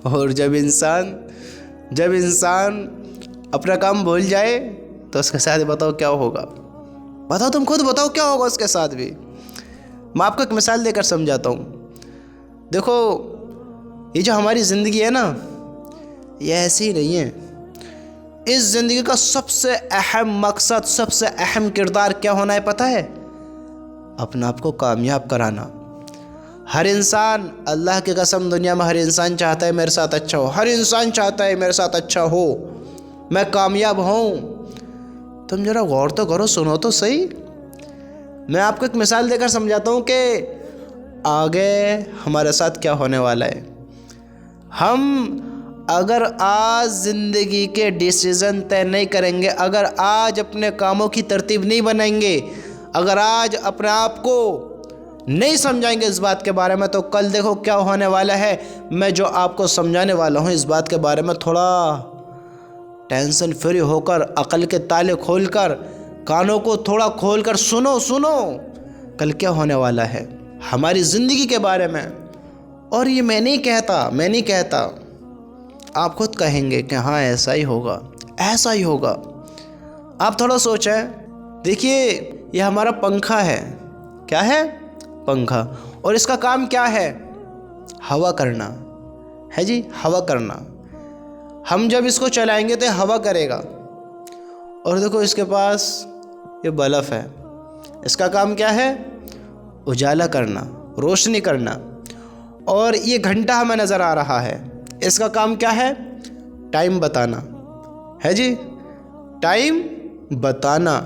اور جب انسان اپنا کام بھول جائے تو اس کے ساتھ بتاؤ کیا ہوگا؟ بتاؤ، تم خود بتاؤ کیا ہوگا اس کے ساتھ بھی۔ میں آپ کو ایک مثال دے کر سمجھاتا ہوں۔ دیکھو، یہ جو ہماری زندگی ہے نا، یہ ایسی ہی نہیں ہے۔ اس زندگی کا سب سے اہم مقصد، سب سے اہم کردار کیا ہونا ہے پتہ ہے؟ اپنا آپ کو کامیاب کرانا۔ ہر انسان، اللہ کی قسم، دنیا میں ہر انسان چاہتا ہے میرے ساتھ اچھا ہو، ہر انسان چاہتا ہے میرے ساتھ اچھا ہو، میں کامیاب ہوں۔ تم ذرا غور تو کرو، سنو تو صحیح۔ میں آپ کو ایک مثال دے کر سمجھاتا ہوں کہ آگے ہمارے ساتھ کیا ہونے والا ہے۔ ہم اگر آج زندگی کے ڈیسیزن طے نہیں کریں گے، اگر آج اپنے کاموں کی ترتیب نہیں بنائیں گے، اگر آج اپنے آپ کو نہیں سمجھائیں گے اس بات کے بارے میں، تو کل دیکھو کیا ہونے والا ہے۔ میں جو آپ کو سمجھانے والا ہوں اس بات کے بارے میں، تھوڑا ٹینشن فری ہو کر، عقل کے تالے کھول کر، کانوں کو تھوڑا کھول کر سنو کل کیا ہونے والا ہے ہماری زندگی کے بارے میں۔ اور یہ میں نہیں کہتا، آپ خود کہیں گے کہ ہاں ایسا ہی ہوگا۔ آپ تھوڑا سوچیں، دیکھیے یہ ہمارا پنکھا ہے۔ کیا ہے؟ پنکھا۔ اور اس کا کام کیا ہے؟ ہوا کرنا ہے جی، ہوا کرنا۔ ہم جب اس کو چلائیں گے تو یہ ہوا کرے گا۔ اور دیکھو اس کے پاس یہ بلب ہے، اس کا کام کیا ہے؟ اجالا کرنا، روشنی کرنا۔ اور یہ گھنٹہ ہمیں نظر آ رہا ہے، اس کا کام کیا ہے؟ ٹائم بتانا ہے جی، ٹائم بتانا۔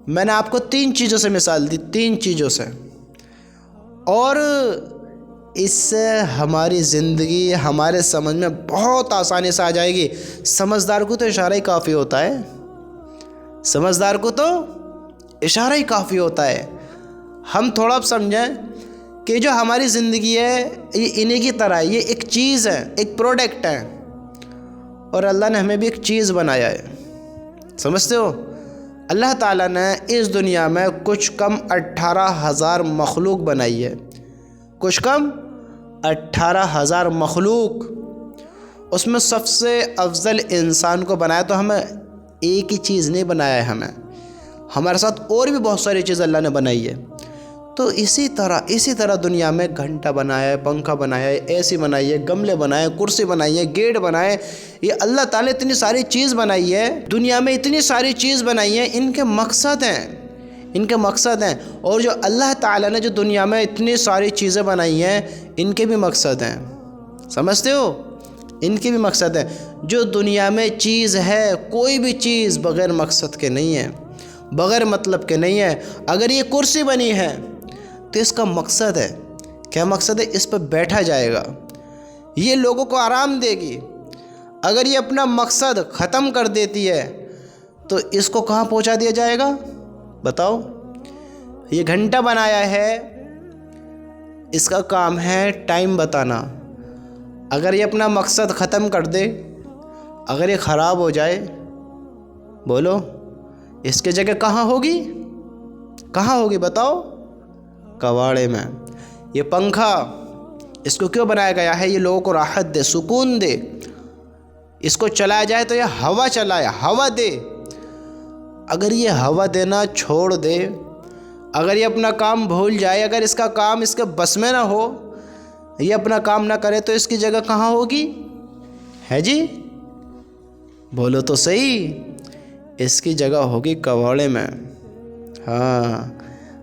میں نے آپ کو 3 چیزوں سے مثال دی، 3 چیزوں سے، اور اس سے ہماری زندگی ہمارے سمجھ میں بہت آسانی سے آ جائے گی۔ سمجھدار کو تو اشارہ ہی کافی ہوتا ہے، ہم تھوڑا اب سمجھیں کہ جو ہماری زندگی ہے یہ انہی کی طرح ہے، یہ ایک چیز ہے، ایک پروڈکٹ ہے، اور اللہ نے ہمیں بھی ایک چیز بنایا ہے۔ سمجھتے ہو؟ اللہ تعالیٰ نے اس دنیا میں کچھ کم 18,000 مخلوق بنائی ہے، کچھ کم 18,000 مخلوق۔ اس میں سب سے افضل انسان کو بنایا، تو ہمیں ایک ہی چیز نہیں بنایا ہے، ہمارے ساتھ اور بھی بہت ساری چیز اللہ نے بنائی ہے۔ تو اسی طرح دنیا میں گھنٹہ بنایا ہے، پنکھا بنایا ہے، اے سی بنائی ہے، گملے بنائے، کرسی بنائی ہے، گیٹ بنائے۔ یہ اللہ تعالیٰ اتنی ساری چیز بنائی ہے، دنیا میں اتنی ساری چیز بنائی ہے، ان کے مقصد ہیں۔ اور جو اللہ تعالیٰ نے جو دنیا میں اتنی ساری چیزیں بنائی ہیں، ان کے بھی مقصد ہیں۔ سمجھتے ہو؟ ان کے بھی مقصد ہیں۔ جو دنیا میں چیز ہے، کوئی بھی چیز بغیر مقصد کے نہیں ہے، بغیر مطلب کے نہیں ہے۔ اگر یہ کرسی بنی ہے تو اس کا مقصد ہے، کیا مقصد ہے؟ اس پہ بیٹھا جائے گا، یہ لوگوں کو آرام دے گی۔ اگر یہ اپنا مقصد ختم کر دیتی ہے تو اس کو کہاں پہنچا دیا جائے گا؟ بتاؤ۔ یہ گھنٹہ بنایا ہے، اس کا کام ہے ٹائم بتانا۔ اگر یہ اپنا مقصد ختم کر دے، اگر یہ خراب ہو جائے، بولو اس کی جگہ کہاں ہوگی بتاؤ؟ کواڑے میں۔ یہ پنکھا، اس کو کیوں بنایا گیا ہے؟ یہ لوگوں کو راحت دے، سکون دے۔ اس کو چلایا جائے تو یہ ہوا دے۔ اگر یہ ہوا دینا چھوڑ دے، اگر یہ اپنا کام بھول جائے، اگر اس کا کام اس کے بس میں نہ ہو، یہ اپنا کام نہ کرے، تو اس کی جگہ کہاں ہوگی؟ ہے جی، بولو تو صحیح۔ اس کی جگہ ہوگی کواڑے میں۔ ہاں،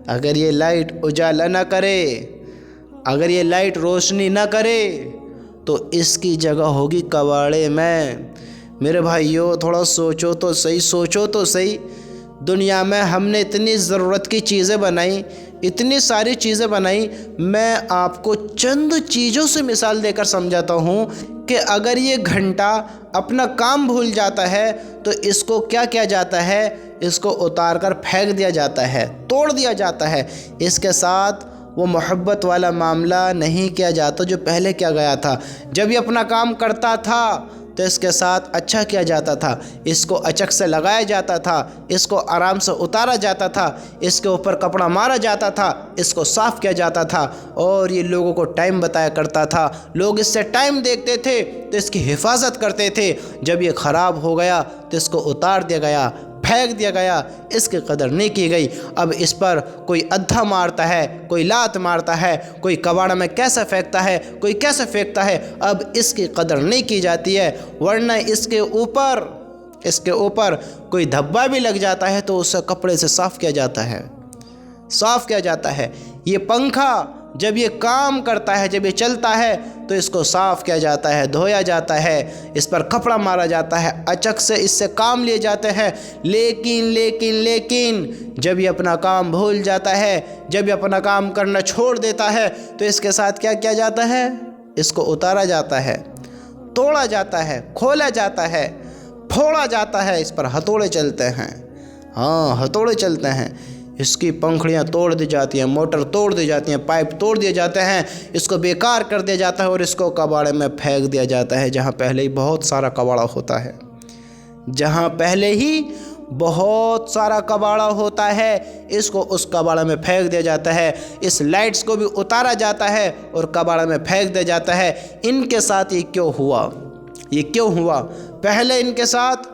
اگر یہ لائٹ اجالا نہ کرے، اگر یہ لائٹ روشنی نہ کرے، تو اس کی جگہ ہوگی کواڑے میں۔ میرے بھائیو، تھوڑا سوچو تو صحیح۔ دنیا میں ہم نے اتنی ضرورت کی چیزیں بنائیں، اتنی ساری چیزیں بنائیں۔ میں آپ کو چند چیزوں سے مثال دے کر سمجھاتا ہوں کہ اگر یہ گھنٹہ اپنا کام بھول جاتا ہے تو اس کو کیا کیا جاتا ہے؟ اس کو اتار کر پھینک دیا جاتا ہے، توڑ دیا جاتا ہے۔ اس کے ساتھ وہ محبت والا معاملہ نہیں کیا جاتا جو پہلے کیا گیا تھا۔ جب یہ اپنا کام کرتا تھا تو اس کے ساتھ اچھا کیا جاتا تھا، اس کو اچک سے لگایا جاتا تھا، اس کو آرام سے اتارا جاتا تھا، اس کے اوپر کپڑا مارا جاتا تھا، اس کو صاف کیا جاتا تھا، اور یہ لوگوں کو ٹائم بتایا کرتا تھا۔ لوگ اس سے ٹائم دیکھتے تھے تو اس کی حفاظت کرتے تھے۔ جب یہ خراب ہو گیا تو اس کو اتار دیا گیا، پھینک دیا گیا، اس کی قدر نہیں کی گئی۔ اب اس پر کوئی ادھا مارتا ہے، کوئی لات مارتا ہے، کوئی کباڑ میں کیسے پھینکتا ہے، کوئی کیسے پھینکتا ہے، اب اس کی قدر نہیں کی جاتی ہے۔ ورنہ اس کے اوپر کوئی دھبا بھی لگ جاتا ہے تو اسے کپڑے سے صاف کیا جاتا ہے، صاف کیا جاتا ہے۔ یہ پنکھا جب یہ کام کرتا ہے، جب یہ چلتا ہے تو اس کو صاف کیا جاتا ہے، دھویا جاتا ہے، اس پر کپڑا مارا جاتا ہے، اچک سے اس سے کام لیے جاتے ہیں۔ لیکن جب یہ اپنا کام بھول جاتا ہے، جب یہ اپنا کام کرنا چھوڑ دیتا ہے تو اس کے ساتھ کیا کیا جاتا ہے؟ اس کو اتارا جاتا ہے، توڑا جاتا ہے، کھولا جاتا ہے، پھوڑا جاتا ہے، اس پر ہتھوڑے چلتے ہیں، ہتھوڑے چلتے ہیں، اس کی پنکھڑیاں توڑ دی جاتی ہیں، موٹر توڑ دی جاتی ہیں، پائپ توڑ دیے جاتے ہیں، اس کو بیکار کر دیا جاتا ہے اور اس کو کباڑے میں پھینک دیا جاتا ہے، جہاں پہلے ہی بہت سارا کباڑا ہوتا ہے، جہاں پہلے ہی بہت سارا کباڑا ہوتا ہے، اس کو اس کباڑے میں پھینک دیا جاتا ہے۔ اس لائٹس کو بھی اتارا جاتا ہے اور کباڑے میں پھینک دیا جاتا ہے۔ ان کے ساتھ یہ کیوں ہوا؟ پہلے ان کے ساتھ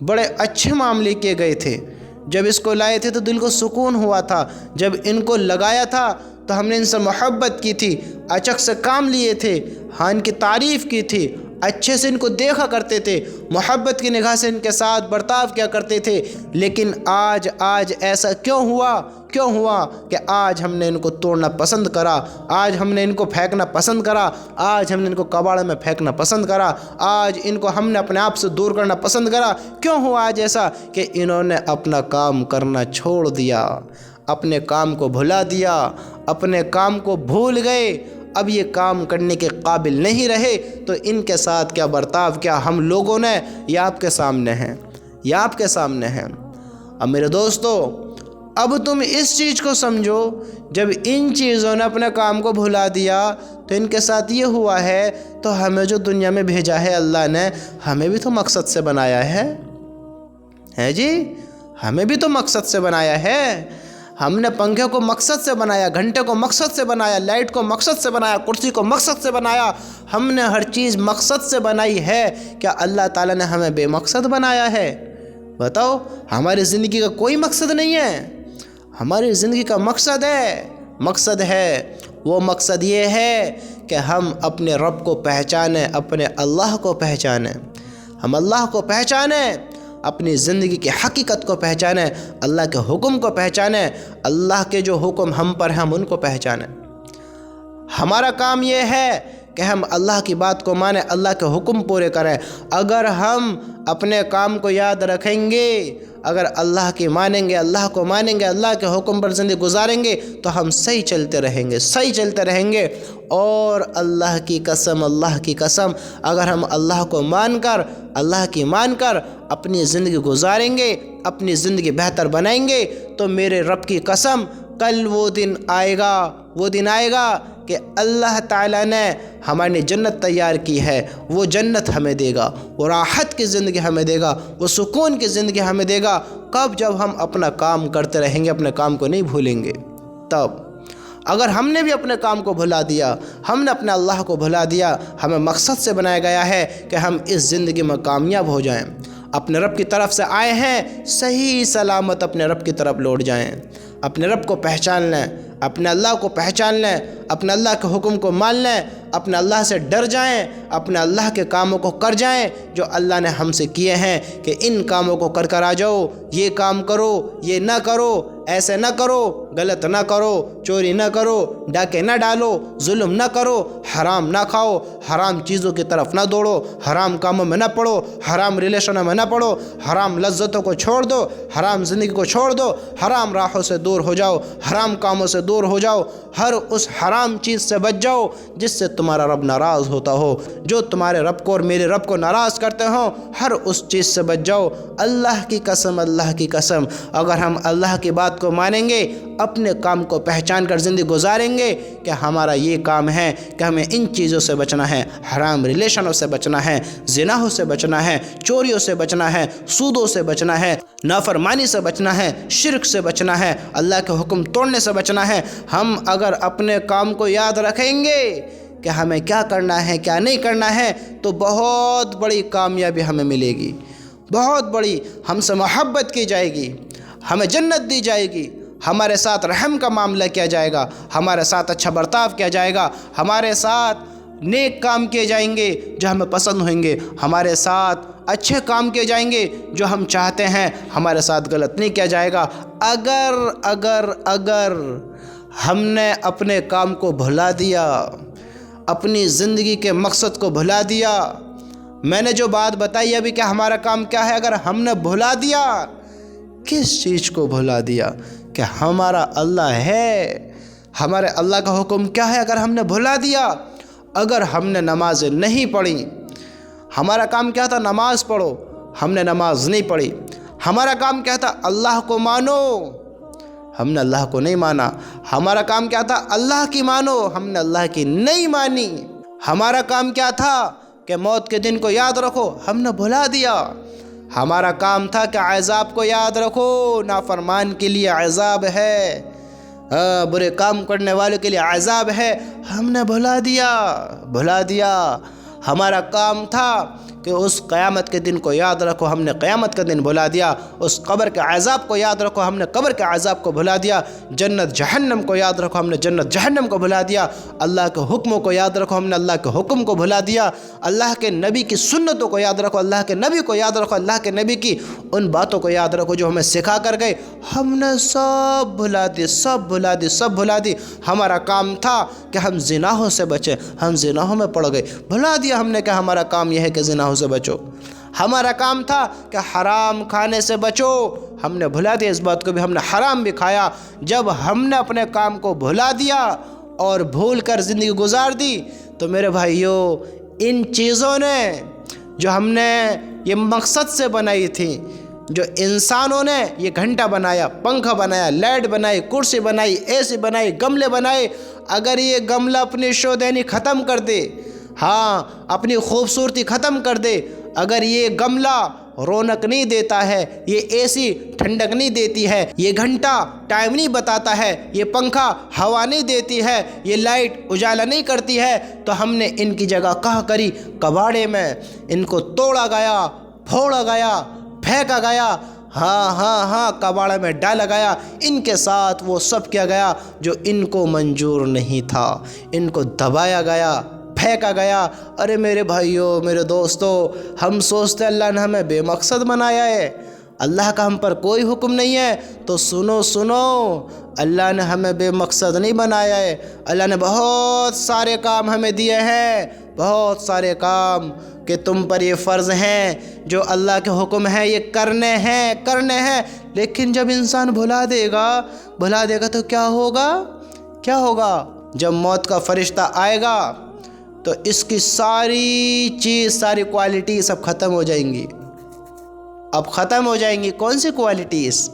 بڑے اچھے معاملے کیے گئے تھے۔ جب اس کو لائے تھے تو دل کو سکون ہوا تھا، جب ان کو لگایا تھا تو ہم نے ان سے محبت کی تھی، اچک سے کام لیے تھے، ان کی تعریف کی تھی، اچھے سے ان کو دیکھا کرتے تھے، محبت کی نگاہ سے ان کے ساتھ برتاؤ کیا کرتے تھے۔ لیکن آج ایسا کیوں ہوا کہ آج ہم نے ان کو توڑنا پسند کرا، آج ہم نے ان کو پھینکنا پسند کرا، آج ہم نے ان کو کباڑے میں پھینکنا پسند کرا، آج ان کو ہم نے اپنے آپ سے دور کرنا پسند کرا؟ کیوں ہوا آج ایسا؟ کہ انہوں نے اپنا کام کرنا چھوڑ دیا، اپنے کام کو بھلا دیا، اپنے کام کو بھول گئے، اب یہ کام کرنے کے قابل نہیں رہے۔ تو ان کے ساتھ کیا برتاؤ کیا ہم لوگوں نے، یہ آپ کے سامنے ہیں۔ اب میرے دوستو، اب تم اس چیز کو سمجھو، جب ان چیزوں نے اپنے کام کو بھلا دیا تو ان کے ساتھ یہ ہوا ہے، تو ہمیں جو دنیا میں بھیجا ہے اللہ نے، ہمیں بھی تو مقصد سے بنایا ہے جی، ہمیں بھی تو مقصد سے بنایا ہے۔ ہم نے پنکھے کو مقصد سے بنایا، گھنٹے کو مقصد سے بنایا، لائٹ کو مقصد سے بنایا، کرسی کو مقصد سے بنایا، ہم نے ہر چیز مقصد سے بنائی ہے۔ کیا اللہ تعالیٰ نے ہمیں بے مقصد بنایا ہے؟ بتاؤ، ہماری زندگی کا کوئی مقصد نہیں ہے؟ ہماری زندگی کا مقصد ہے، وہ مقصد یہ ہے کہ ہم اپنے رب کو پہچانیں، اپنے اللہ کو پہچانیں، ہم اللہ کو پہچانیں، اپنی زندگی کی حقیقت کو پہچانیں، اللہ کے حکم کو پہچانیں، اللہ کے جو حکم ہم پر ہیں ہم ان کو پہچانیں۔ ہمارا کام یہ ہے کہ ہم اللہ کی بات کو مانیں، اللہ کے حکم پورے کریں۔ اگر ہم اپنے کام کو یاد رکھیں گے، اگر اللہ کی مانیں گے، اللہ کو مانیں گے، اللہ کے حکم پر زندگی گزاریں گے تو ہم صحیح چلتے رہیں گے۔ اور اللہ کی قسم، اگر ہم اللہ کو مان کر اپنی زندگی گزاریں گے، اپنی زندگی بہتر بنائیں گے، تو میرے رب کی قسم، کل وہ دن آئے گا کہ اللہ تعالیٰ نے ہماری جنت تیار کی ہے، وہ جنت ہمیں دے گا، وہ راحت کی زندگی ہمیں دے گا، وہ سکون کی زندگی ہمیں دے گا۔ کب؟ جب ہم اپنا کام کرتے رہیں گے، اپنے کام کو نہیں بھولیں گے، تب۔ اگر ہم نے بھی اپنے کام کو بھلا دیا، ہم نے اپنے اللہ کو بھلا دیا، ہمیں مقصد سے بنایا گیا ہے کہ ہم اس زندگی میں کامیاب ہو جائیں، اپنے رب کی طرف سے آئے ہیں، صحیح سلامت اپنے رب کی طرف لوٹ جائیں، اپنے رب کو پہچان لیں، اپنے اللہ کو پہچان لیں، اپنے اللہ کے حکم کو مان لیں، اپنے اللہ سے ڈر جائیں، اپنے اللہ کے کاموں کو کر جائیں جو اللہ نے ہم سے کیے ہیں، کہ ان کاموں کو کر آ جاؤ، یہ کام کرو، یہ نہ کرو، ایسے نہ کرو، غلط نہ کرو، چوری نہ کرو، ڈاکے نہ ڈالو، ظلم نہ کرو، حرام نہ کھاؤ، حرام چیزوں کی طرف نہ دوڑو، حرام کاموں میں نہ پڑو، حرام ریلیشنوں میں نہ پڑو، حرام لذتوں کو چھوڑ دو، حرام زندگی کو چھوڑ دو، حرام راہوں سے دور ہو جاؤ، حرام کاموں سے دور ہو جاؤ، ہر اس حرام چیز سے بچ جاؤ جس سے تمہارا رب ناراض ہوتا ہو، جو تمہارے رب کو اور میرے رب کو ناراض کرتے ہوں، ہر اس چیز سے بچ جاؤ۔ اللہ کی قسم، اگر ہم اللہ کی بات بات کو مانیں گے، اپنے کام کو پہچان کر زندگی گزاریں گے کہ ہمارا یہ کام ہے کہ ہمیں ان چیزوں سے بچنا ہے، حرام ریلیشنوں سے بچنا ہے، زناحوں سے بچنا ہے، چوریوں سے بچنا ہے، سودوں سے بچنا ہے، نافرمانی سے بچنا ہے، شرک سے بچنا ہے، اللہ کے حکم توڑنے سے بچنا ہے۔ ہم اگر اپنے کام کو یاد رکھیں گے کہ ہمیں کیا کرنا ہے کیا نہیں کرنا ہے، تو بہت بڑی کامیابی ہمیں ملے گی، بہت بڑی، ہم سے محبت کی جائے گی، ہمیں جنت دی جائے گی، ہمارے ساتھ رحم کا معاملہ کیا جائے گا، ہمارے ساتھ اچھا برتاؤ کیا جائے گا، ہمارے ساتھ نیک کام کیے جائیں گے جو ہمیں پسند ہوئیں گے، ہمارے ساتھ اچھے کام کیے جائیں گے جو ہم چاہتے ہیں، ہمارے ساتھ غلط نہیں کیا جائے گا۔ اگر اگر اگر ہم نے اپنے کام کو بھلا دیا، اپنی زندگی کے مقصد کو بھلا دیا، میں نے جو بات بتائی ابھی کہ ہمارا کام کیا ہے، اگر ہم نے بھلا دیا، کس چیز کو بھلا دیا کہ ہمارا اللہ ہے، ہمارے اللہ کا حکم کیا ہے، اگر ہم نے بھلا دیا، اگر ہم نے نمازیں نہیں پڑھی، ہمارا کام کیا تھا نماز پڑھو، ہم نے نماز نہیں پڑھی، ہمارا کام کیا تھا اللہ کو مانو، ہم نے اللہ کو نہیں مانا، ہمارا کام کیا تھا اللہ کی مانو، ہم نے اللہ کی نہیں مانی، ہمارا کام کیا تھا کہ موت کے دن کو یاد رکھو، ہم نے بھلا دیا، ہمارا کام تھا کہ عذاب کو یاد رکھو، نافرمان کے لیے عذاب ہے، برے کام کرنے والوں کے لیے عذاب ہے، ہم نے بھلا دیا۔ ہمارا کام تھا کہ اس قیامت کے دن کو یاد رکھو، ہم نے قیامت کا دن بھلا دیا، اس قبر کے عذاب کو یاد رکھو، ہم نے قبر کے عذاب کو بھلا دیا، جنت جہنم کو یاد رکھو، ہم نے جنت جہنم کو بھلا دیا، اللہ کے حکموں کو یاد رکھو، ہم نے اللہ کے حکم کو بھلا دیا، اللہ کے نبی کی سنتوں کو یاد رکھو، اللہ کے نبی کو یاد رکھو، اللہ کے نبی کی ان باتوں کو یاد رکھو جو ہمیں سکھا کر گئے، ہم نے سب بھلا دی۔ ہمارا کام تھا کہ ہم زناحوں سے بچیں، ہم زناحوں میں پڑ گئے، بھلا دیا ہم نے کہ ہمارا کام یہ ہے کہ زناحوں سے بچو۔ ہمارا کام تھا کہ حرام کھانے سے بچو، ہم نے بھلا دیا اس بات کو بھی، ہم نے حرام بھی کھایا۔ جب ہم نے اپنے کام کو بھلا دیا اور بھول کر زندگی گزار دی، تو میرے بھائیوں، ان چیزوں نے جو ہم نے یہ مقصد سے بنائی تھی، جو انسانوں نے یہ گھنٹہ بنایا، پنکھا بنایا، لائٹ بنائی، کرسی بنائی، اے سی بنائی، گملے بنائے، اگر یہ گملہ اپنی شودینی ختم کر دے، ہاں اپنی خوبصورتی ختم کر دے، اگر یہ گملہ رونق نہیں دیتا ہے، یہ اے سی ٹھنڈک نہیں دیتی ہے، یہ گھنٹہ ٹائم نہیں بتاتا ہے، یہ پنکھا ہوا نہیں دیتی ہے، یہ لائٹ اجالا نہیں کرتی ہے، تو ہم نے ان کی جگہ کہاں کری؟ کباڑے میں ان کو توڑا گیا، پھوڑا گیا، پھینکا گیا، ہاں کباڑے میں ڈالا گیا، ان کے ساتھ وہ سب کیا گیا جو ان کو منظور نہیں تھا، ان کو دبایا گیا، پھینکا گیا۔ ارے میرے بھائیوں، میرے دوستو، ہم سوچتے اللہ نے ہمیں بے مقصد بنایا ہے، اللہ کا ہم پر کوئی حکم نہیں ہے، تو سنو، اللہ نے ہمیں بے مقصد نہیں بنایا ہے، اللہ نے بہت سارے کام ہمیں دیے ہیں، بہت سارے کام کہ تم پر یہ فرض ہیں، جو اللہ کے حکم ہیں یہ کرنے ہیں، لیکن جب انسان بھلا دے گا تو کیا ہوگا؟ جب موت کا فرشتہ آئے گا تو اس کی ساری کوالٹی سب ختم ہو جائیں گی۔ اب ختم ہو جائیں گی کون سی کوالٹیز،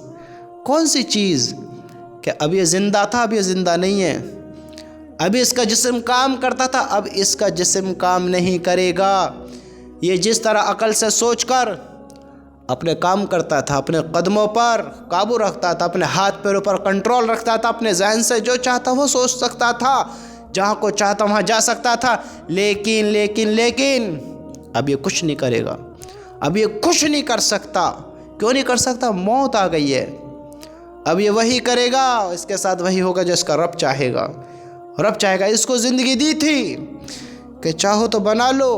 کون سی چیز؟ کہ اب یہ زندہ تھا، اب یہ زندہ نہیں ہے، ابھی اس کا جسم کام کرتا تھا، اب اس کا جسم کام نہیں کرے گا۔ یہ جس طرح عقل سے سوچ کر اپنے کام کرتا تھا، اپنے قدموں پر قابو رکھتا تھا، اپنے ہاتھ پیروں پر کنٹرول رکھتا تھا، اپنے ذہن سے جو چاہتا وہ سوچ سکتا تھا، جہاں کو چاہتا وہاں جا سکتا تھا، لیکن اب یہ کچھ نہیں کرے گا، اب یہ کچھ نہیں کر سکتا۔ کیوں نہیں کر سکتا؟ موت آ گئی ہے، اب یہ وہی کرے گا، اس کے ساتھ وہی ہوگا جو اس کا رب چاہے گا۔ اس کو زندگی دی تھی کہ چاہو تو بنا لو،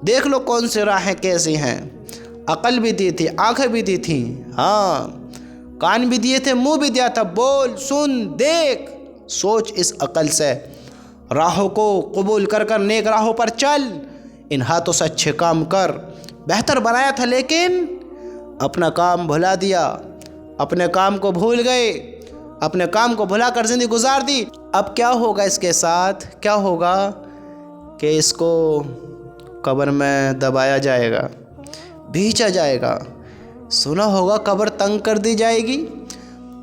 دیکھ لو کون سی راہیں کیسی ہیں، عقل بھی دی تھی، آنکھیں بھی دی تھی، ہاں کان بھی دیے تھے، منہ بھی دیا تھا، بول، سن، دیکھ، سوچ اس عقل سے، راہوں کو قبول کر نیک راہوں پر چل، ان ہاتھوں سے اچھے کام کر، بہتر بنایا تھا، لیکن اپنا کام بھلا دیا، اپنے کام کو بھول گئے، اپنے کام کو بھلا کر زندگی گزار دی۔ اب کیا ہوگا اس کے ساتھ؟ کیا ہوگا کہ اس کو قبر میں دبایا جائے گا، بھیجا جائے گا، سنا ہوگا قبر تنگ کر دی جائے گی،